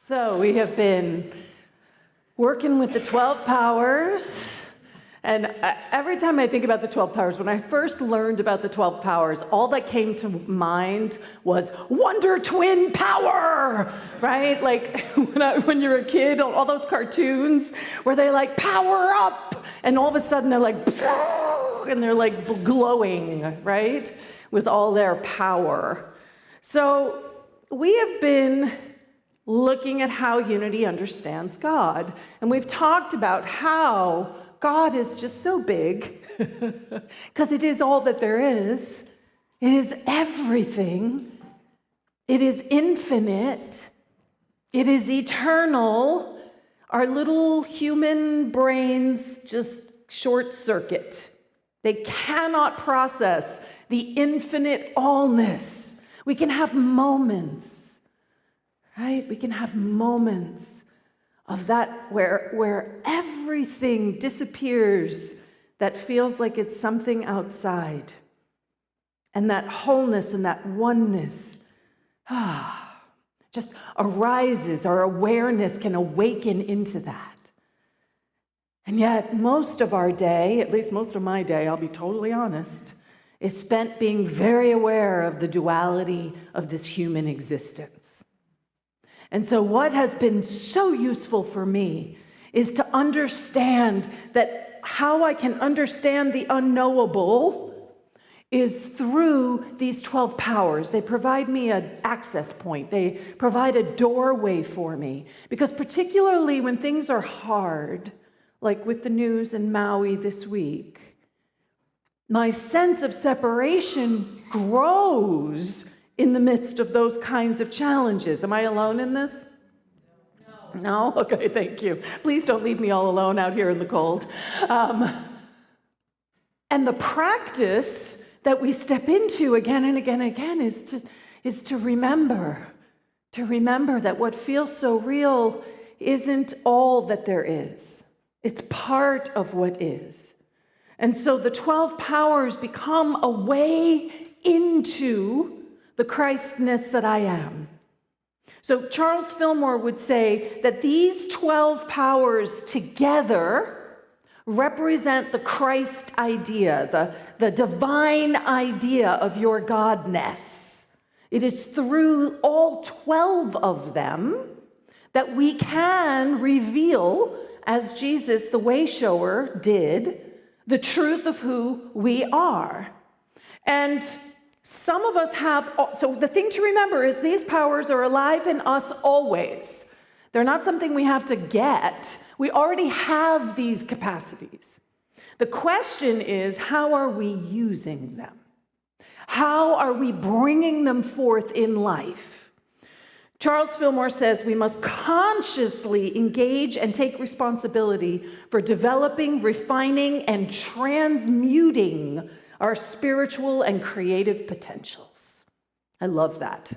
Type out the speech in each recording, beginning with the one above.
So we have been working with the 12 powers, and every time I think about the 12 powers, when I first learned about the 12 powers, all that came to mind was Wonder Twin power, right? Like when you're a kid, all those cartoons where they like power up, and all of a sudden they're like, and they're like glowing, right? With all their power. So we have been looking at how Unity understands God. And we've talked about how God is just so big, because it is all that there is. It is everything. It is infinite. It is eternal. Our little human brains just short circuit. They cannot process the infinite allness. We can have moments, right? We can have moments of that where everything disappears that feels like it's something outside. And that wholeness and that oneness just arises. Our awareness can awaken into that. And yet most of our day, at least most of my day, I'll be totally honest, is spent being very aware of the duality of this human existence. And so what has been so useful for me is to understand that how I can understand the unknowable is through these 12 powers. They provide me an access point. They provide a doorway for me. Because particularly when things are hard, like with the news in Maui this week, my sense of separation grows in the midst of those kinds of challenges. Am I alone in this? No? Okay, thank you. Please don't leave me all alone out here in the cold. And the practice that we step into again and again and again is to remember that what feels so real isn't all that there is. It's part of what is. And so the 12 powers become a way into the Christness that I am. So Charles Fillmore would say that these 12 powers together represent the Christ idea, the divine idea of your Godness. It is through all 12 of them that we can reveal, as Jesus, the way shower, did, the truth of who we are. And some of us have, so the thing to remember is these powers are alive in us always. They're not something we have to get. We already have these capacities. The question is, how are we using them? How are we bringing them forth in life? Charles Fillmore says we must consciously engage and take responsibility for developing, refining, and transmuting our spiritual and creative potentials. I love that.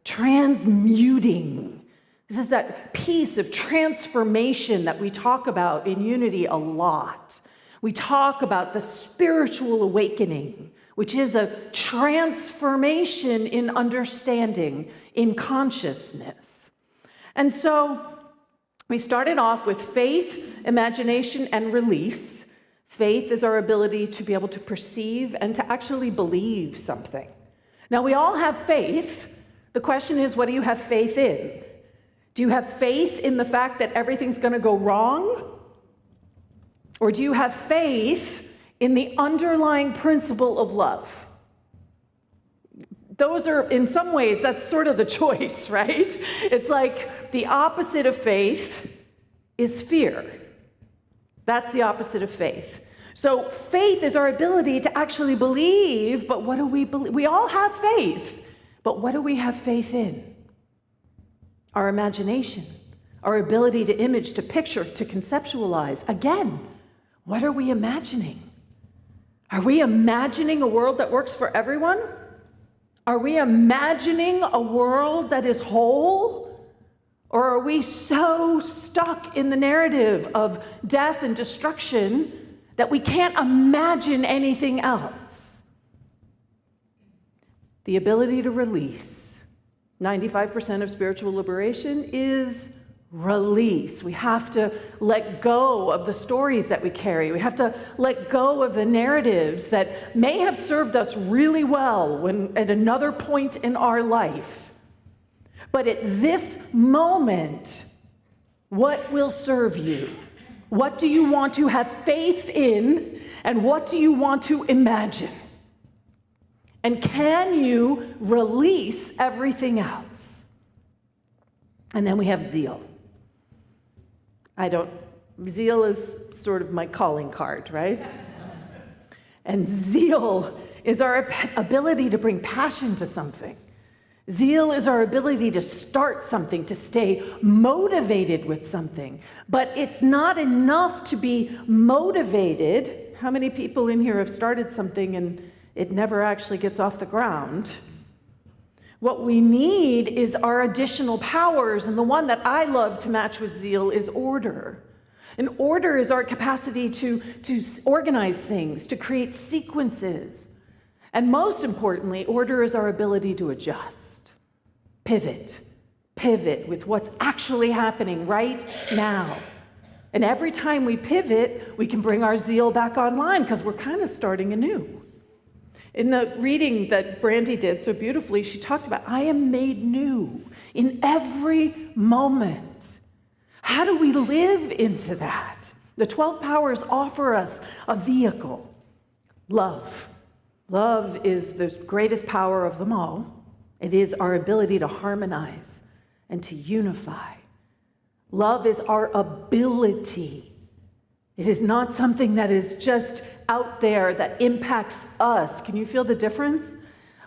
Transmuting. This is that piece of transformation that we talk about in Unity a lot. We talk about the spiritual awakening, which is a transformation in understanding, in consciousness. And so we started off with faith, imagination, and release. Faith is our ability to be able to perceive and to actually believe something. Now, we all have faith. The question is, what do you have faith in? Do you have faith in the fact that everything's going to go wrong? Or do you have faith in the underlying principle of love? Those are, in some ways, that's sort of the choice, right? It's like the opposite of faith is fear. That's the opposite of faith. So faith is our ability to actually believe, but what do we believe? We all have faith, but what do we have faith in? Our imagination, our ability to image, to picture, to conceptualize. Again, what are we imagining? Are we imagining a world that works for everyone? Are we imagining a world that is whole? Or are we so stuck in the narrative of death and destruction that we can't imagine anything else? The ability to release 95% of spiritual liberation is release. We have to let go of the stories that we carry. We have to let go of the narratives that may have served us really well when at another point in our life. But at this moment, what will serve you? What do you want to have faith in, and what do you want to imagine? And can you release everything else? And then we have zeal. Zeal is sort of my calling card, right? And zeal is our ability to bring passion to something. Zeal is our ability to start something, to stay motivated with something. But it's not enough to be motivated. How many people in here have started something and it never actually gets off the ground? What we need is our additional powers, and the one that I love to match with zeal is order. And order is our capacity to organize things, to create sequences. And most importantly, order is our ability to adjust, pivot with what's actually happening right now. And every time we pivot, we can bring our zeal back online because we're kind of starting anew. In the reading that Brandy did so beautifully, she talked about, I am made new in every moment. How do we live into that? The 12 powers offer us a vehicle. Love. Love is the greatest power of them all. It is our ability to harmonize and to unify. Love is our ability. It is not something that is just out there that impacts us. Can you feel the difference?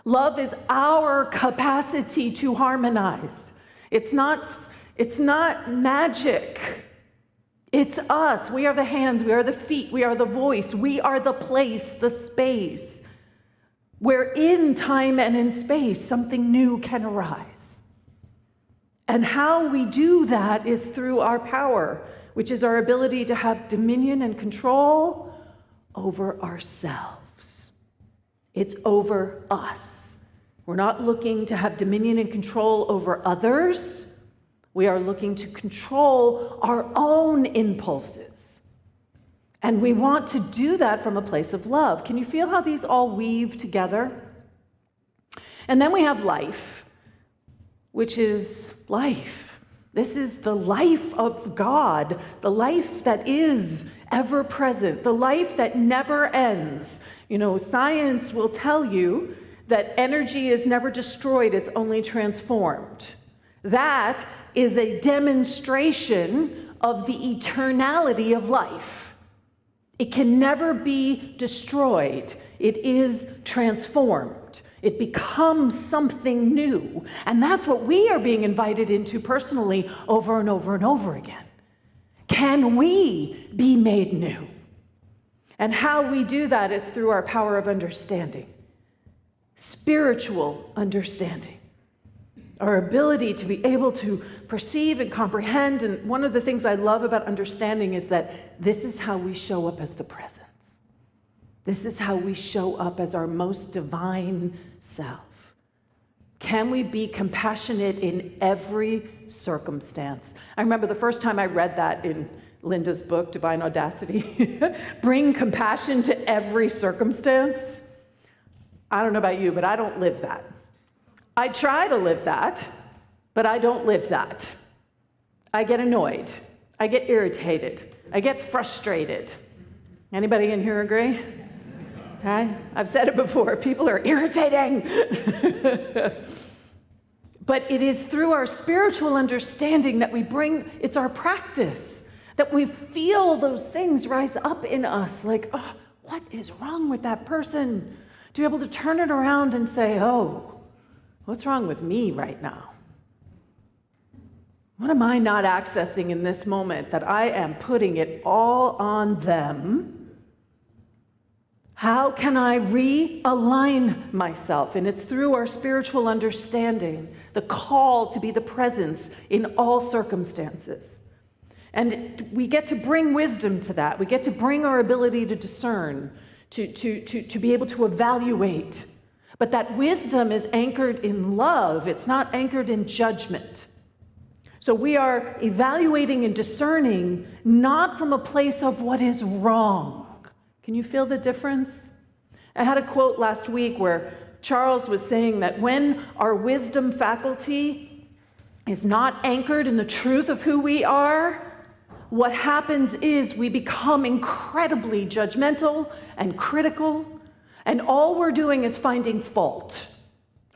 Love is our capacity to harmonize. It's not magic. It's us. We are the hands, we are the feet, we are the voice, we are the place, the space, where in time and in space something new can arise. And how we do that is through our power, which is our ability to have dominion and control over ourselves. It's over us. We're not looking to have dominion and control over others. We are looking to control our own impulses. And we want to do that from a place of love. Can you feel how these all weave together? And then we have life, which is life. This is the life of God, the life that is ever present, the life that never ends. You know, science will tell you that energy is never destroyed, it's only transformed. That is a demonstration of the eternality of life. It can never be destroyed. It is transformed. It becomes something new. And that's what we are being invited into personally over and over and over again. Can we be made new? And how we do that is through our power of understanding, spiritual understanding, our ability to be able to perceive and comprehend. And one of the things I love about understanding is that this is how we show up as the presence. This is how we show up as our most divine self. Can we be compassionate in every circumstance? I remember the first time I read that in Linda's book, Divine Audacity. Bring compassion to every circumstance. I don't know about you, but I don't live that. I try to live that, but I don't live that. I get annoyed. I get irritated. I get frustrated. Anybody in here agree? Okay? I've said it before, people are irritating. But it is through our spiritual understanding that we bring, it's our practice, that we feel those things rise up in us, like, oh, what is wrong with that person? To be able to turn it around and say, oh, what's wrong with me right now? What am I not accessing in this moment that I am putting it all on them? How can I realign myself? And it's through our spiritual understanding, the call to be the presence in all circumstances. And we get to bring wisdom to that. We get to bring our ability to discern, to be able to evaluate. But that wisdom is anchored in love. It's not anchored in judgment. So we are evaluating and discerning not from a place of what is wrong. Can you feel the difference? I had a quote last week where Charles was saying that when our wisdom faculty is not anchored in the truth of who we are, what happens is we become incredibly judgmental and critical, and all we're doing is finding fault.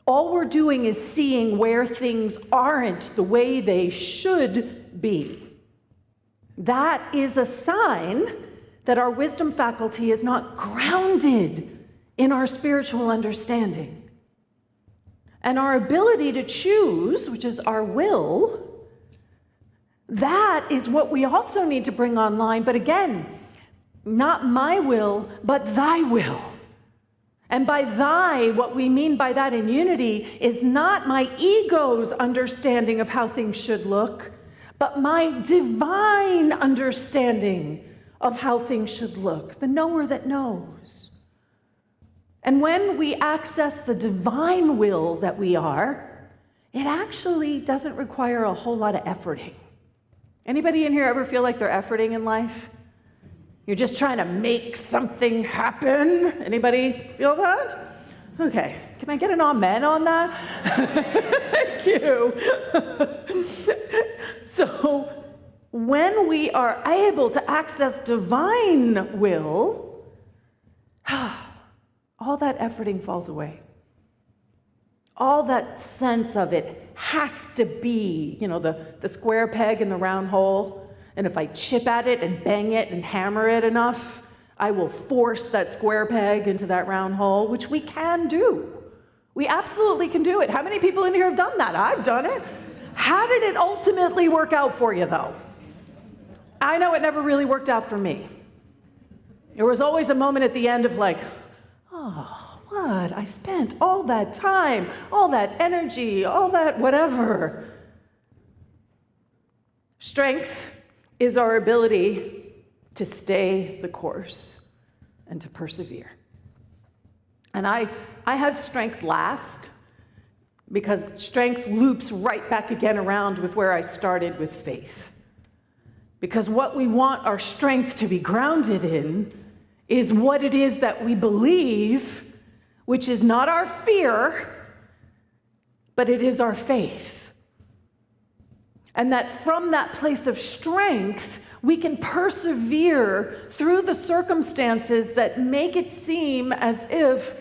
All we're doing is seeing where things aren't the way they should be. That is a sign that our wisdom faculty is not grounded in our spiritual understanding. And our ability to choose, which is our will, that is what we also need to bring online. But again, not my will, but thy will. And by thy, what we mean by that in unity is not my ego's understanding of how things should look, but my divine understanding of how things should look, the knower that knows. And when we access the divine will that we are, it actually doesn't require a whole lot of efforting. Anybody in here ever feel like they're efforting in life? You're just trying to make something happen? Anybody feel that? Okay, can I get an amen on that? Thank you. So when we are able to access divine will, all that efforting falls away. All that sense of it has to be, the square peg in the round hole. And if I chip at it and bang it and hammer it enough, I will force that square peg into that round hole, which we can do. We absolutely can do it. How many people in here have done that? I've done it. How did it ultimately work out for you, though? I know it never really worked out for me. There was always a moment at the end of like, oh, what? I spent all that time, all that energy, all that whatever. Strength is our ability to stay the course and to persevere. And I have strength last because strength loops right back again around with where I started with faith. Because what we want our strength to be grounded in is what it is that we believe, which is not our fear, but it is our faith. And that from that place of strength, we can persevere through the circumstances that make it seem as if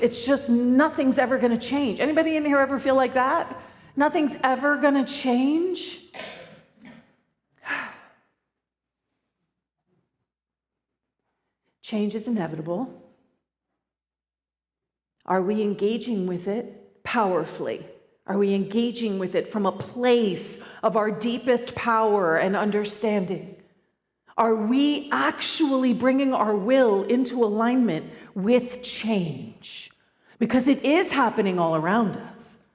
it's just nothing's ever going to change. Anybody in here ever feel like that? Nothing's ever going to change? Change is inevitable. Are we engaging with it powerfully? Are we engaging with it from a place of our deepest power and understanding? Are we actually bringing our will into alignment with change? Because it is happening all around us,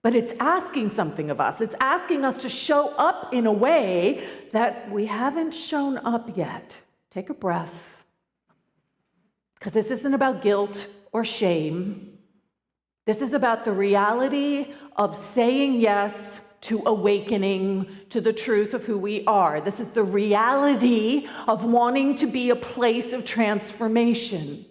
but it's asking something of us. It's asking us to show up in a way that we haven't shown up yet. Take a breath, because this isn't about guilt or shame. This is about the reality of saying yes to awakening to the truth of who we are. This is the reality of wanting to be a place of transformation.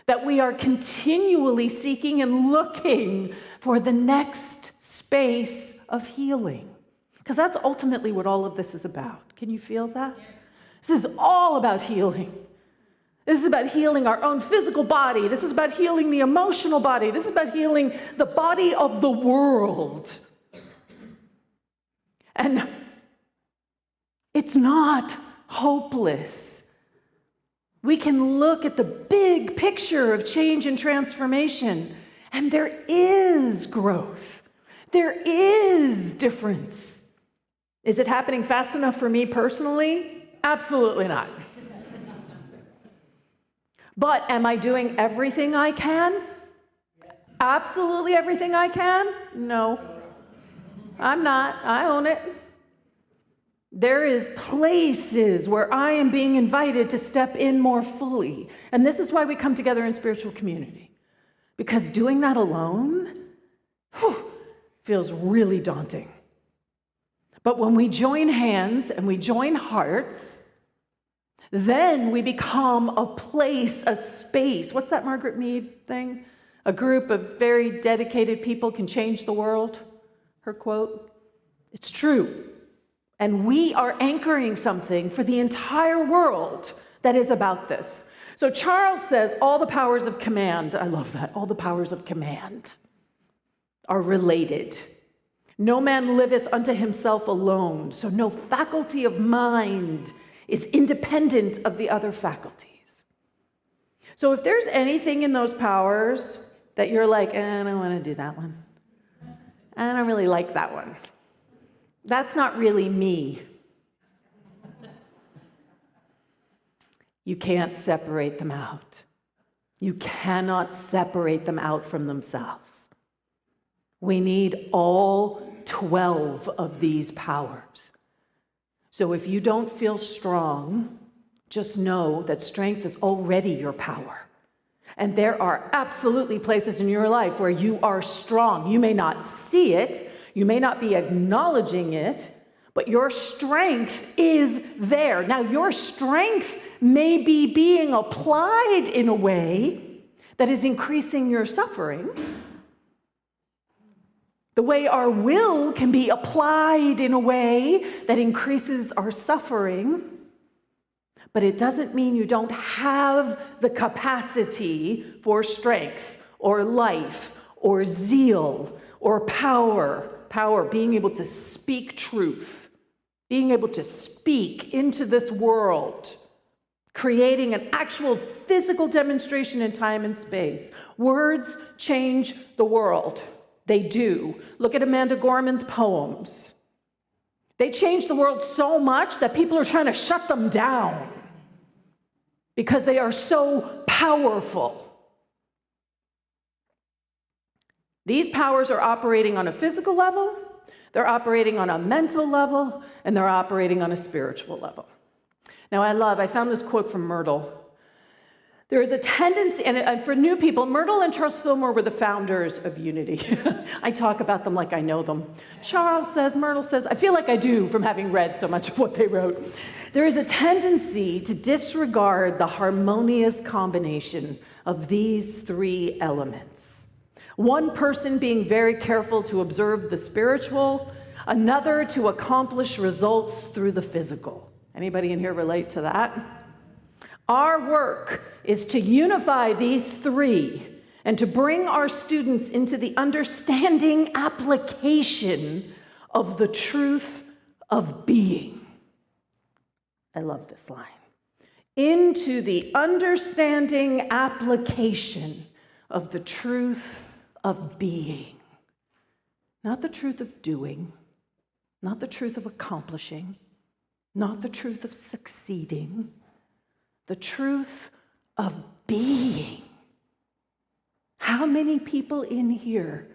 That we are continually seeking and looking for the next space of healing. Because that's ultimately what all of this is about. Can you feel that? This is all about healing. This is about healing our own physical body. This is about healing the emotional body. This is about healing the body of the world. And it's not hopeless. We can look at the big picture of change and transformation, and there is growth. There is difference. Is it happening fast enough for me personally? Absolutely not. But am I doing everything I can? Absolutely everything I can? No. I'm not. I own it. There is places where I am being invited to step in more fully. And this is why we come together in spiritual community. Because doing that alone feels really daunting. But when we join hands and we join hearts, then we become a place, a space. What's that Margaret Mead thing? A group of very dedicated people can change the world, her quote. It's true. And we are anchoring something for the entire world that is about this. So Charles says all the powers of command, I love that, all the powers of command are related. No man liveth unto himself alone, so no faculty of mind is independent of the other faculties. So if there's anything in those powers that you're like, I don't want to do that one. I don't really like that one. That's not really me. You can't separate them out. You cannot separate them out from themselves. We need all 12 of these powers. So if you don't feel strong, just know that strength is already your power. And there are absolutely places in your life where you are strong. You may not see it, you may not be acknowledging it, but your strength is there. Now, your strength may be being applied in a way that is increasing your suffering. The way our will can be applied in a way that increases our suffering. But it doesn't mean you don't have the capacity for strength or life or zeal or power, being able to speak truth, being able to speak into this world, creating an actual physical demonstration in time and space. Words change the world. They do. Look at Amanda Gorman's poems. They change the world so much that people are trying to shut them down because they are so powerful. These powers are operating on a physical level, they're operating on a mental level, and they're operating on a spiritual level. Now, I found this quote from Myrtle. There is a tendency, and for new people, Myrtle and Charles Fillmore were the founders of Unity. I talk about them like I know them. Charles says, Myrtle says, I feel like I do from having read so much of what they wrote. There is a tendency to disregard the harmonious combination of these three elements. One person being very careful to observe the spiritual, another to accomplish results through the physical. Anybody in here relate to that? Our work is to unify these three and to bring our students into the understanding application of the truth of being. I love this line. Into the understanding application of the truth of being. Not the truth of doing, not the truth of accomplishing, not the truth of succeeding, the truth of being. How many people in here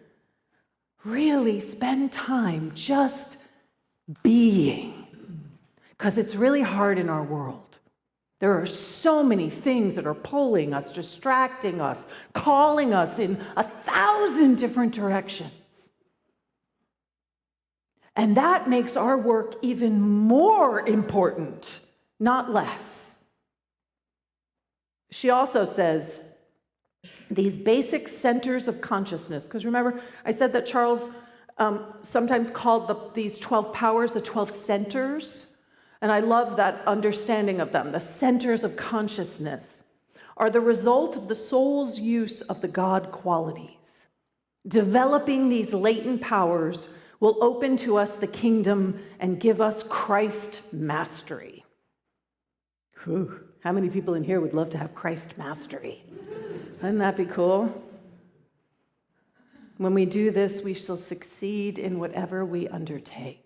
really spend time just being? Because it's really hard in our world. There are so many things that are pulling us, distracting us, calling us in 1,000 different directions. And that makes our work even more important, not less. She also says these basic centers of consciousness, because remember, I said that Charles sometimes called these 12 powers the 12 centers. And I love that understanding of them. The centers of consciousness are the result of the soul's use of the God qualities. Developing these latent powers will open to us the kingdom and give us Christ mastery. Whew. How many people in here would love to have Christ mastery? Wouldn't that be cool? When we do this, we shall succeed in whatever we undertake.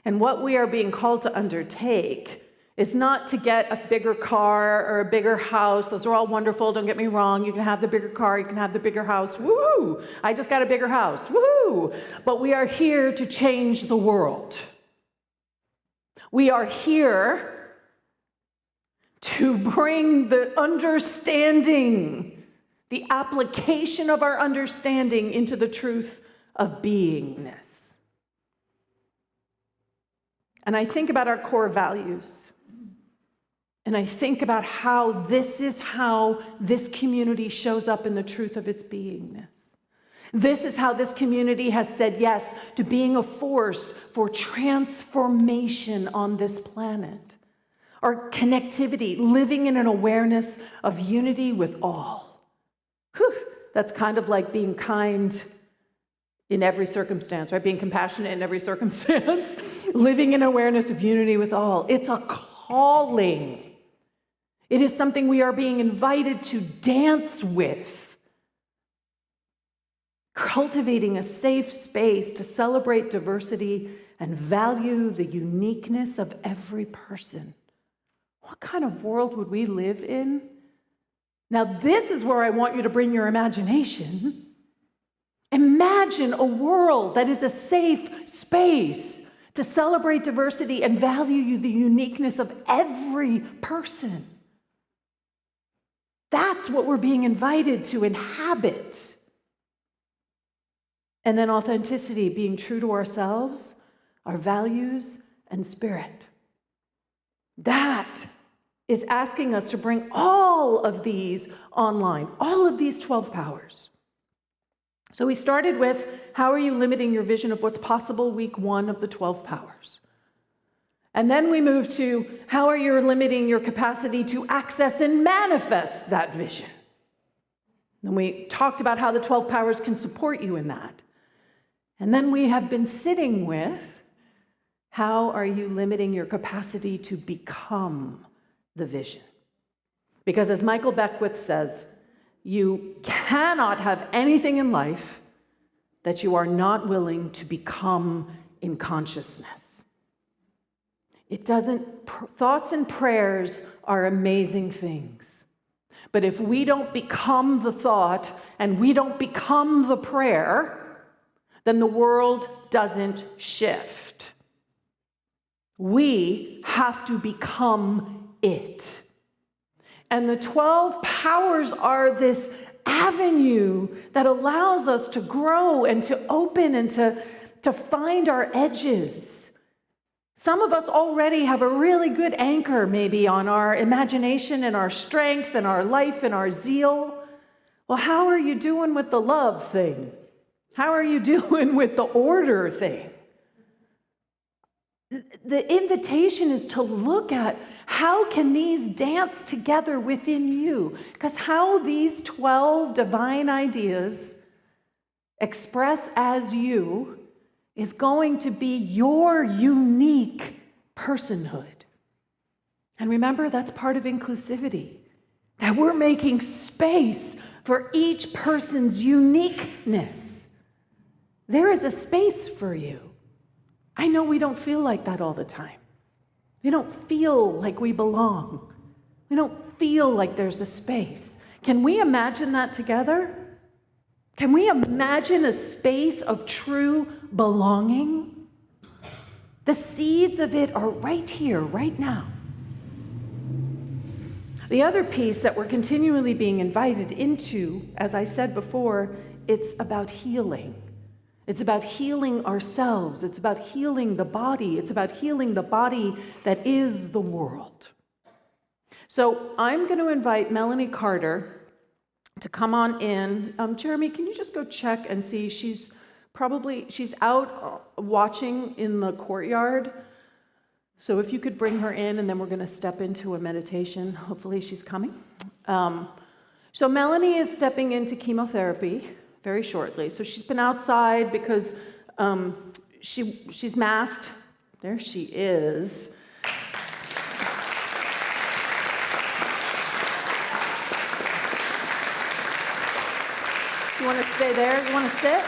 And what we are being called to undertake It's not to get a bigger car or a bigger house. Those are all wonderful, don't get me wrong. You can have the bigger car, you can have the bigger house. Woohoo! I just got a bigger house. Woohoo! But we are here to change the world. We are here to bring the understanding, the application of our understanding into the truth of beingness. And I think about our core values. And I think about how this is how this community shows up in the truth of its beingness. This is how this community has said yes to being a force for transformation on this planet. Our connectivity, living in an awareness of unity with all. Whew, that's kind of like being kind in every circumstance, right? Being compassionate in every circumstance. Living in awareness of unity with all. It's a calling. It is something we are being invited to dance with. Cultivating a safe space to celebrate diversity and value the uniqueness of every person. What kind of world would we live in? Now, this is where I want you to bring your imagination. Imagine a world that is a safe space to celebrate diversity and value the uniqueness of every person. That's what we're being invited to inhabit. And then authenticity, being true to ourselves, our values, and spirit. That is asking us to bring all of these online, all of these 12 powers. So we started with, how are you limiting your vision of what's possible, week 1 of the 12 powers? And then we moved to, how are you limiting your capacity to access and manifest that vision? And we talked about how the 12 powers can support you in that. And then we have been sitting with, how are you limiting your capacity to become the vision? Because as Michael Beckwith says, you cannot have anything in life that you are not willing to become in consciousness. It doesn't, thoughts and prayers are amazing things. But if we don't become the thought and we don't become the prayer, then the world doesn't shift. We have to become it. And the 12 powers are this avenue that allows us to grow and to open and to find our edges. Some of us already have a really good anchor maybe on our imagination and our strength and our life and our zeal. Well, how are you doing with the love thing? How are you doing with the order thing? The invitation is to look at how can these dance together within you? Because how these 12 divine ideas express as you is going to be your unique personhood. And remember, that's part of inclusivity, that we're making space for each person's uniqueness. There is a space for you. I know we don't feel like that all the time. We don't feel like we belong. We don't feel like there's a space. Can we imagine that together? Can we imagine a space of true belonging? The seeds of it are right here, right now. The other piece that we're continually being invited into, as I said before, it's about healing. It's about healing ourselves. It's about healing the body. It's about healing the body that is the world. So I'm going to invite Melanie Carter to come on in. Jeremy, can you just go check and see? She's out watching in the courtyard. So if you could bring her in, and then we're going to step into a meditation. Hopefully she's coming. So Melanie is stepping into chemotherapy very shortly. So she's been outside because she's masked. There she is. You want to stay there? You want to sit?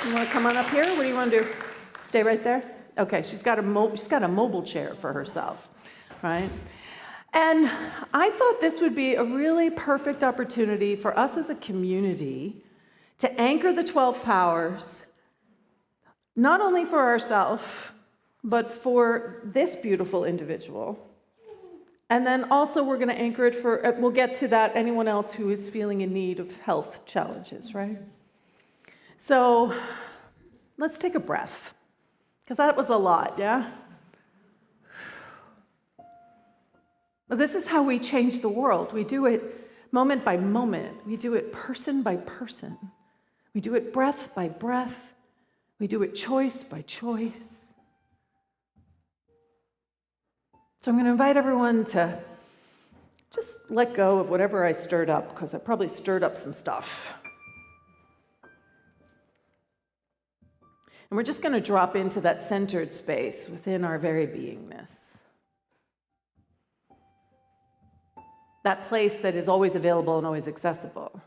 You want to come on up here? What do you want to do? Stay right there? Okay, she's got a mobile chair for herself. right? And I thought this would be a really perfect opportunity for us as a community to anchor the 12 powers, not only for ourselves, but for this beautiful individual. And then also we're going to anchor it for, we'll get to that, anyone else who is feeling in need of health challenges, right? So let's take a breath, because that was a lot, yeah? Well, this is how we change the world. We do it moment by moment. We do it person by person. We do it breath by breath. We do it choice by choice. So I'm going to invite everyone to just let go of whatever I stirred up, because I probably stirred up some stuff. And we're just going to drop into that centered space within our very beingness. That place that is always available and always accessible.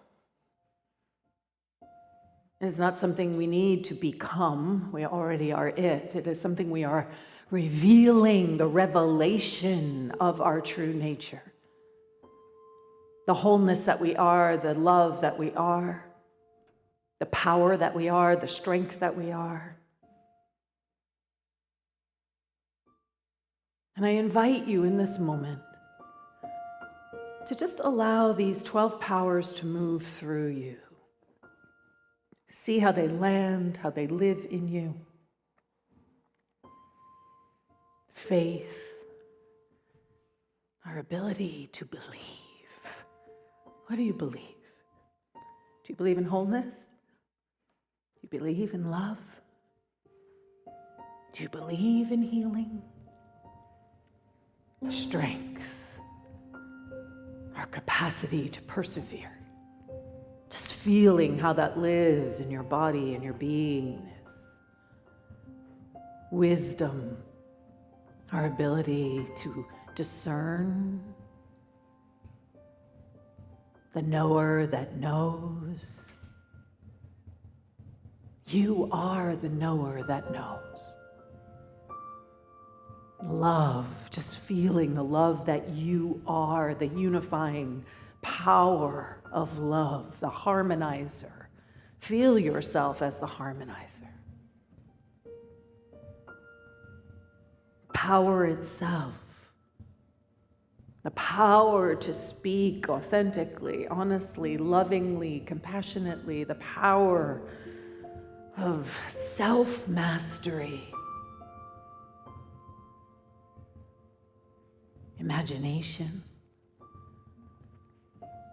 It is not something we need to become. We already are it. It is something we are revealing, the revelation of our true nature. The wholeness that we are, the love that we are, the power that we are, the strength that we are. And I invite you in this moment to just allow these 12 powers to move through you. See how they land, how they live in you. Faith, our ability to believe. What do you believe? Do you believe in wholeness? Do you believe in love? Do you believe in healing? Strength, our capacity to persevere. Just feeling how that lives in your body and your beingness. Wisdom, our ability to discern. The knower that knows. You are the knower that knows. Love, just feeling the love that you are, the unifying power of love, the harmonizer. Feel yourself as the harmonizer. Power itself. The power to speak authentically, honestly, lovingly, compassionately. The power of self-mastery. Imagination.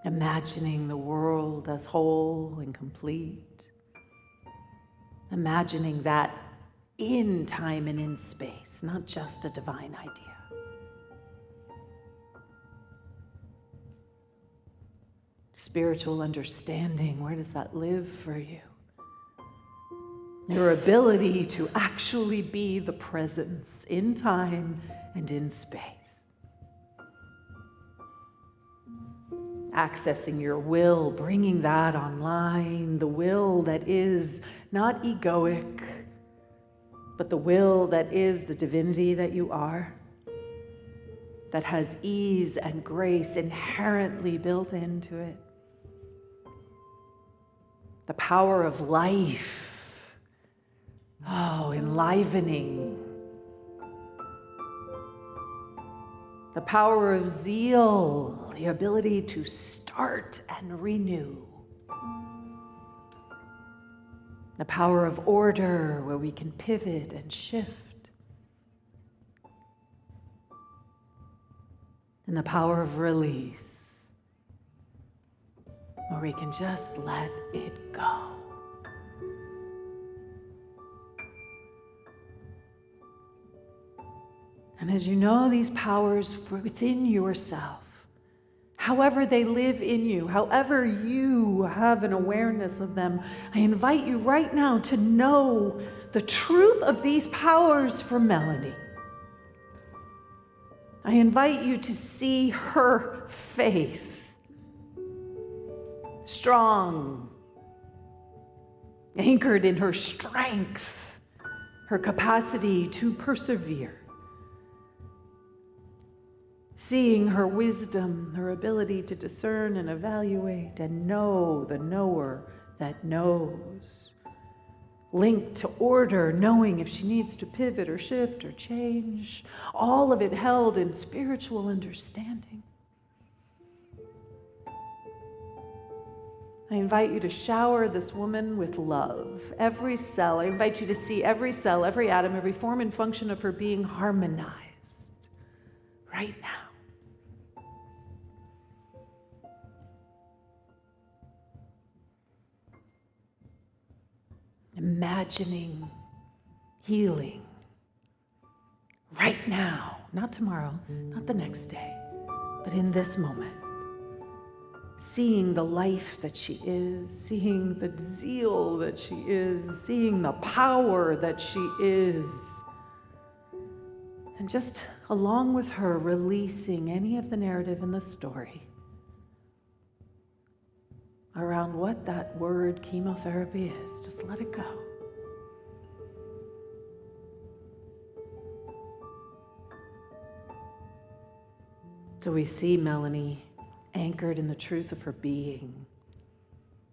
Imagining the world as whole and complete. Imagining that in time and in space, not just a divine idea. Spiritual understanding, where does that live for you? Your ability to actually be the presence in time and in space. Accessing your will, bringing that online, the will that is not egoic, but the will that is the divinity that you are, that has ease and grace inherently built into it. The power of life, enlivening. The power of zeal, the ability to start and renew. The power of order, where we can pivot and shift. And the power of release, where we can just let it go. And as you know these powers within yourself, however they live in you, however you have an awareness of them, I invite you right now to know the truth of these powers for Melanie. I invite you to see her faith, strong, anchored in her strength, her capacity to persevere. seeing her wisdom, her ability to discern and evaluate and know the knower that knows. Linked to order, knowing if she needs to pivot or shift or change. All of it held in spiritual understanding. I invite you to shower this woman with love. Every cell, I invite you to see every cell, every atom, every form and function of her being harmonized right now. Imagining healing right now, not tomorrow, not the next day, but in this moment. Seeing the life that she is, seeing the zeal that she is, seeing the power that she is. And just along with her, releasing any of the narrative in the story around what that word chemotherapy is. Just let it go. So we see Melanie anchored in the truth of her being.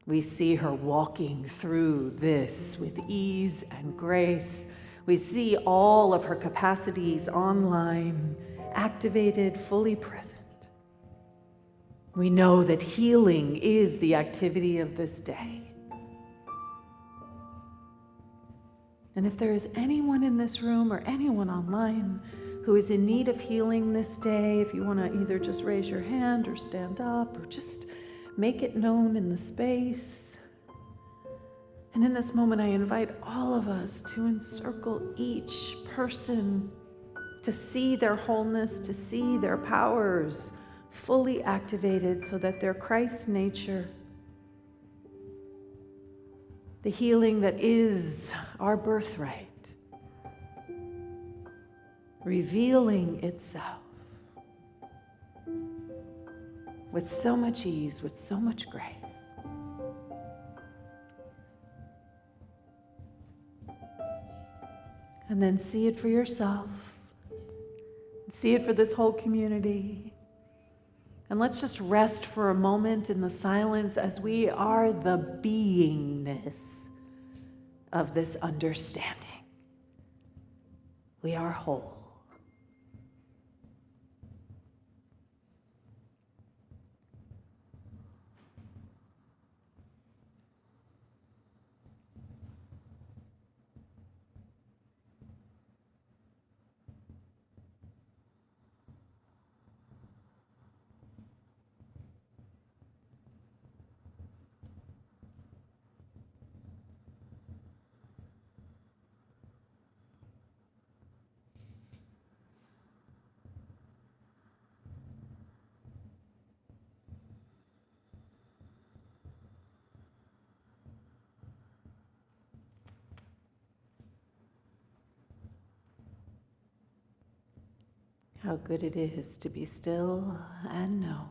We see her walking through this with ease and grace. We see all of her capacities online, activated, fully present. We know that healing is the activity of this day. And if there is anyone in this room or anyone online who is in need of healing this day, if you want to either just raise your hand or stand up or just make it known in the space. And in this moment, I invite all of us to encircle each person to see their wholeness, to see their powers fully activated so that their Christ nature, the healing that is our birthright, revealing itself with so much ease, with so much grace. And then see it for yourself. See it for this whole community. And let's just rest for a moment in the silence as we are the beingness of this understanding. We are whole. How good it is to be still and know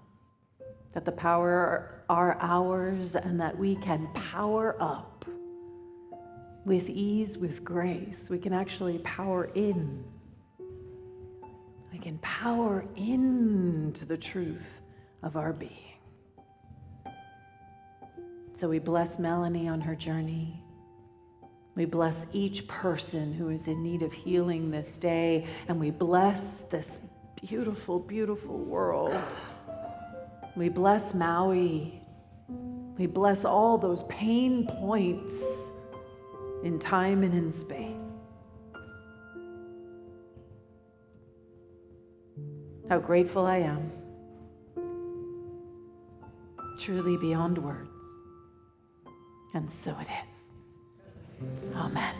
that the power are ours and that we can power up with ease, with grace. We can actually power in. We can power into the truth of our being. So we bless Melanie on her journey. We bless each person who is in need of healing this day, and we bless this beautiful, beautiful world. We bless Maui. We bless all those pain points in time and in space. How grateful I am, truly beyond words. And so it is. Amen.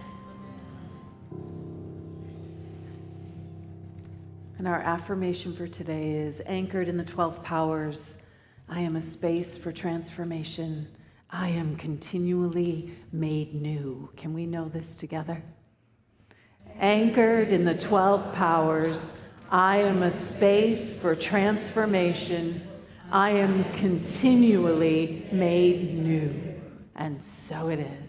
And our affirmation for today is anchored in the 12 powers. I am a space for transformation. I am continually made new. Can we know this together? Anchored in the 12 powers. I am a space for transformation. I am continually made new. And so it is.